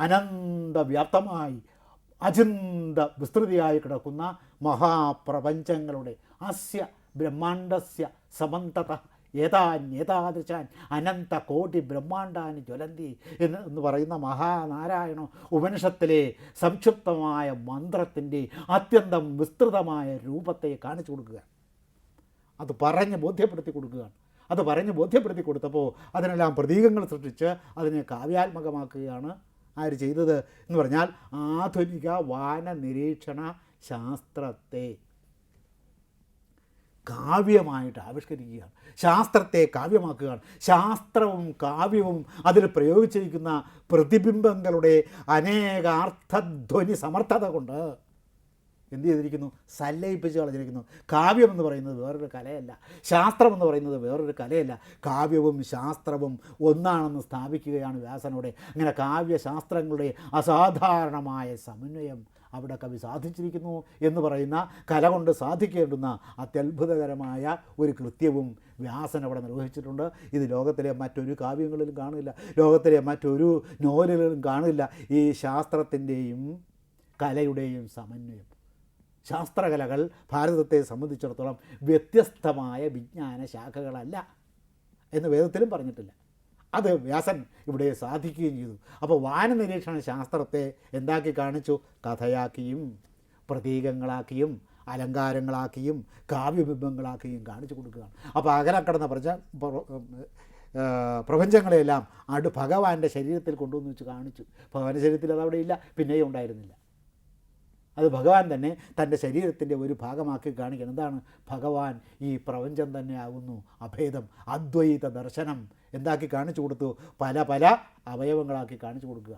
അനന്തവ്യാപ്തമായി അചിന്ത വിസ്തൃതിയായി കിടക്കുന്ന മഹാപ്രപഞ്ചങ്ങളുടെ അസ്യ ബ്രഹ്മാണ്ടസ്യ സമന്തത ഏതാന്യേതാദൃശാൻ അനന്ത കോടി ബ്രഹ്മാണ്ടാനി ജ്വലന്തി എന്ന് പറയുന്ന മഹാനാരായണ ഉപനിഷത്തിലെ സംക്ഷിപ്തമായ മന്ത്രത്തിൻ്റെ അത്യന്തം വിസ്തൃതമായ രൂപത്തെ കാണിച്ചു കൊടുക്കുക. അത് പറഞ്ഞ് ബോധ്യപ്പെടുത്തി കൊടുക്കുകയാണ്. അത് പറഞ്ഞ് ബോധ്യപ്പെടുത്തി കൊടുത്തപ്പോൾ അതിനെല്ലാം പ്രതീകങ്ങൾ സൃഷ്ടിച്ച് അതിനെ കാവ്യാത്മകമാക്കുകയാണ് ആര് ചെയ്തത് എന്ന് പറഞ്ഞാൽ ആധുനിക വാന നിരീക്ഷണ ശാസ്ത്രത്തെ കാവ്യമായിട്ട് ആവിഷ്കരിക്കുകയാണ്. ശാസ്ത്രത്തെ കാവ്യമാക്കുകയാണ്. ശാസ്ത്രവും കാവ്യവും അതിൽ പ്രയോഗിച്ചിരിക്കുന്ന പ്രതിബിംബങ്ങളുടെ അനേകാർത്ഥധ്വനി സമർത്ഥത കൊണ്ട് എന്ത് ചെയ്തിരിക്കുന്നു? സല്ലയിപ്പിച്ച് കളഞ്ഞിരിക്കുന്നു. കാവ്യം എന്ന് പറയുന്നത് വേറൊരു കലയല്ല, ശാസ്ത്രം എന്ന് പറയുന്നത് വേറൊരു കലയല്ല. കാവ്യവും ശാസ്ത്രവും ഒന്നാണെന്ന് സ്ഥാപിക്കുകയാണ് വ്യാസനോടെ. അങ്ങനെ കാവ്യശാസ്ത്രങ്ങളുടെ അസാധാരണമായ സമന്വയം അവിടെ കവി സാധിച്ചിരിക്കുന്നു എന്ന് പറയുന്ന കല കൊണ്ട് സാധിക്കേണ്ടുന്ന അത്യത്ഭുതകരമായ ഒരു കൃത്യവും വ്യാസൻ അവിടെ നിർവഹിച്ചിട്ടുണ്ട്. ഇത് ലോകത്തിലെ മറ്റൊരു കാവ്യങ്ങളിലും കാണില്ല, ലോകത്തിലെ മറ്റൊരു നോവലുകളിലും കാണില്ല. ഈ ശാസ്ത്രത്തിൻ്റെയും കലയുടെയും സമന്വയം. ശാസ്ത്രകലകൾ ഭാരതത്തെ സംബന്ധിച്ചിടത്തോളം വ്യത്യസ്തമായ വിജ്ഞാന ശാഖകളല്ല എന്ന് വേദത്തിലും പറഞ്ഞിട്ടില്ല. അത് വ്യാസൻ ഇവിടെ സാധിക്കുകയും ചെയ്തു. അപ്പോൾ വാനനിരീക്ഷണ ശാസ്ത്രത്തെ എന്താക്കി കാണിച്ചു? കഥയാക്കിയും പ്രതീകങ്ങളാക്കിയും അലങ്കാരങ്ങളാക്കിയും കാവ്യബിംബങ്ങളാക്കിയും കാണിച്ചു കൊടുക്കുകയാണ്. അപ്പോൾ അകലക്കടന്ന പ്രപഞ്ചങ്ങളെല്ലാം ഭഗവാന്റെ ശരീരത്തിൽ കൊണ്ടുവന്ന് വെച്ച് കാണിച്ചു. ഭഗവാന്റെ ശരീരത്തിൽ അതവിടെ ഇല്ല, പിന്നെയും ഉണ്ടായിരുന്നില്ല. അത് ഭഗവാൻ തന്നെ തൻ്റെ ശരീരത്തിൻ്റെ ഒരു ഭാഗമാക്കി കാണിക്കണം. എന്താണ്? ഭഗവാൻ ഈ പ്രപഞ്ചം തന്നെ ആകുന്നു അഭേദം അദ്വൈത ദർശനം എന്താക്കി കാണിച്ചു കൊടുത്തു? പല പല അവയവങ്ങളാക്കി കാണിച്ചു കൊടുക്കുക.